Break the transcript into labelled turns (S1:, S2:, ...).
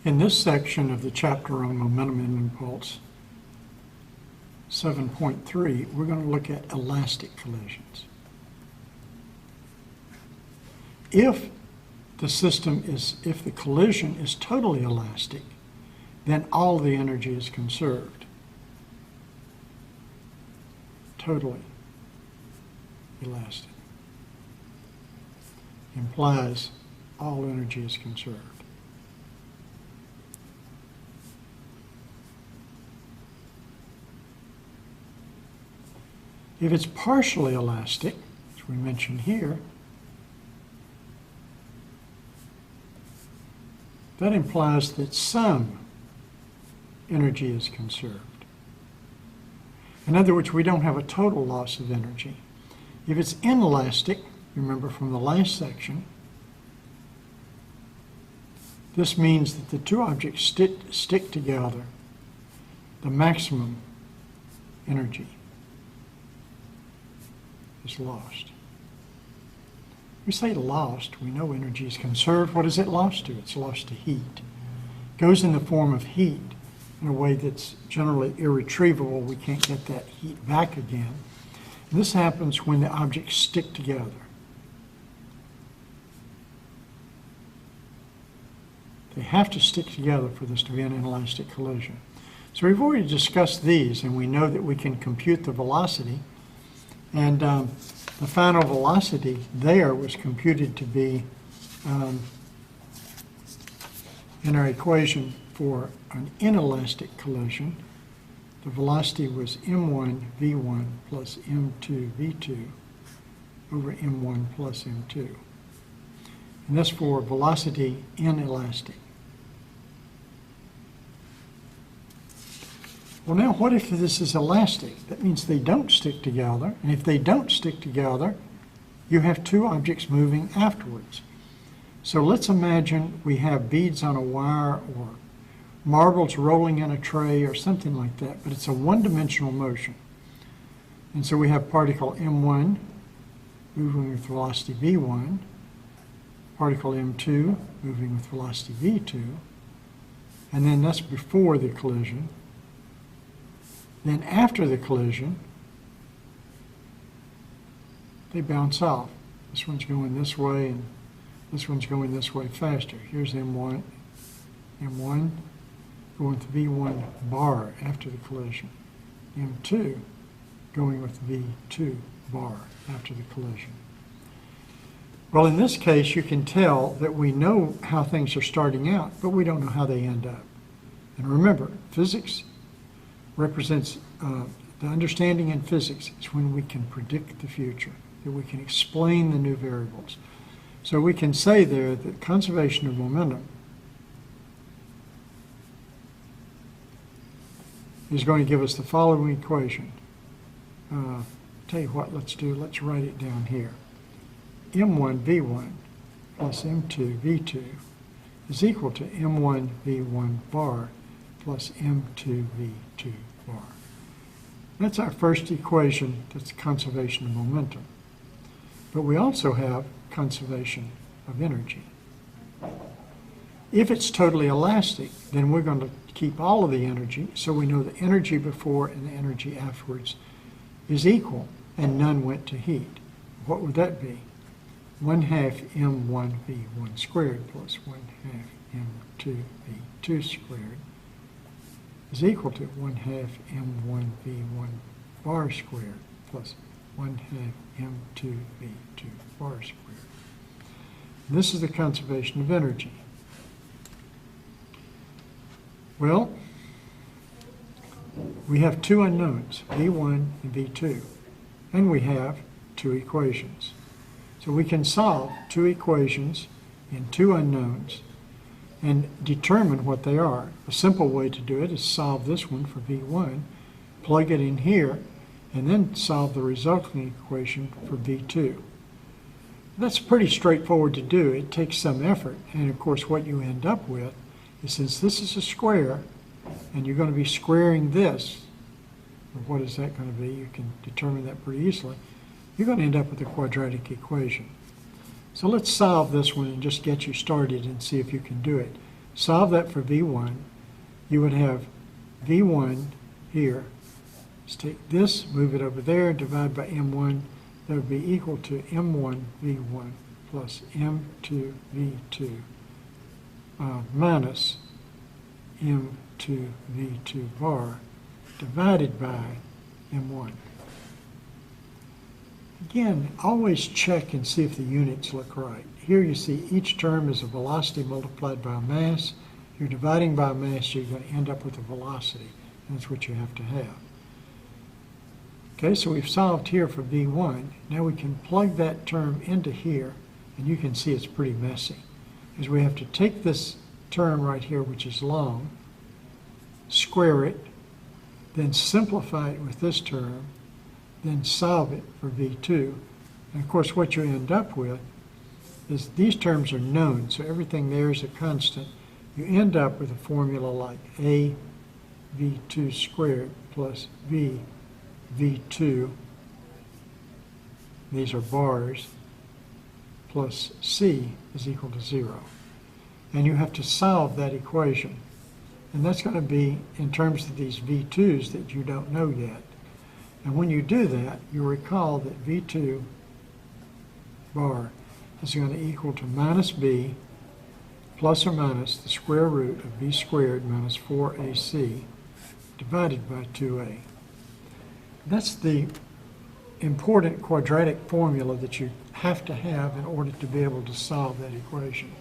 S1: In this section of the chapter on momentum and impulse, 7.3, we're going to look at elastic collisions. If the collision is totally elastic, then all the energy is conserved. Totally elastic implies all energy is conserved. If it's partially elastic, as we mentioned here, that implies that some energy is conserved. In other words, we don't have a total loss of energy. If it's inelastic, remember from the last section, this means that the two objects stick together, the maximum energy is lost. We say lost, we know energy is conserved. What is it lost to? It's lost to heat. It goes in the form of heat in a way that's generally irretrievable. We can't get that heat back again. And this happens when the objects stick together. They have to stick together for this to be an inelastic collision. So we've already discussed these, and we know that we can compute the velocity. And the final velocity there was computed to be, in our equation for an inelastic collision, the velocity was m1 v1 plus m2 v2 over m1 plus m2. And that's for velocity inelastic. Well, now what if this is elastic? That means they don't stick together, and if they don't stick together, you have two objects moving afterwards. So let's imagine we have beads on a wire or marbles rolling in a tray or something like that, but it's a one-dimensional motion. And so we have particle m1 moving with velocity v1, particle m2 moving with velocity v2, and then that's before the collision. Then after the collision, they bounce off. This one's going this way and this one's going this way faster. Here's M1 going with V1 bar after the collision. M2 going with V2 bar after the collision. Well, in this case, you can tell that we know how things are starting out, but we don't know how they end up. And remember, physics represents the understanding in physics is when we can predict the future, that we can explain the new variables. So we can say there that conservation of momentum is going to give us the following equation. Tell you what, let's write it down here. M1 V1 plus M2 V2 is equal to M1 V1 bar plus M2 V2 bar. That's our first equation, that's conservation of momentum. But we also have conservation of energy. If it's totally elastic, then we're going to keep all of the energy, so we know the energy before and the energy afterwards is equal, and none went to heat. What would that be? 1/2 m1 v1 squared plus 1/2 m2 v2 squared is equal to 1/2 m1 v1 bar squared plus 1/2 m2 v2 bar squared. And this is the conservation of energy. Well, we have two unknowns, v1 and v2, and we have two equations. So we can solve two equations in two unknowns and determine what they are. A simple way to do it is solve this one for v1, plug it in here, and then solve the resulting equation for v2. That's pretty straightforward to do. It takes some effort, and of course what you end up with is, since this is a square, and you're going to be squaring this, what is that going to be? You can determine that pretty easily. You're going to end up with a quadratic equation. So let's solve this one and just get you started and see if you can do it. solve that for V1, you would have V1 here. Let's take this, move it over there, divide by M1. That would be equal to M1 V1 plus M2 V2 minus M2 V2 bar divided by M1. Again, always check and see if the units look right. Here you see each term is a velocity multiplied by a mass. You're dividing by a mass, so you're going to end up with a velocity. That's what you have to have. Okay, so we've solved here for V1. Now we can plug that term into here, and you can see it's pretty messy. Because we have to take this term right here, which is long, square it, then simplify it with this term, then solve it for V2. And of course what you end up with is these terms are known, so everything there is a constant. You end up with a formula like A V2 squared plus V V2, these are bars, plus C is equal to 0. And you have to solve that equation. And that's going to be in terms of these V2s that you don't know yet. And when you do that, you'll recall that V2 bar is going to equal to minus B plus or minus the square root of B squared minus 4AC divided by 2A. That's the important quadratic formula that you have to have in order to be able to solve that equation.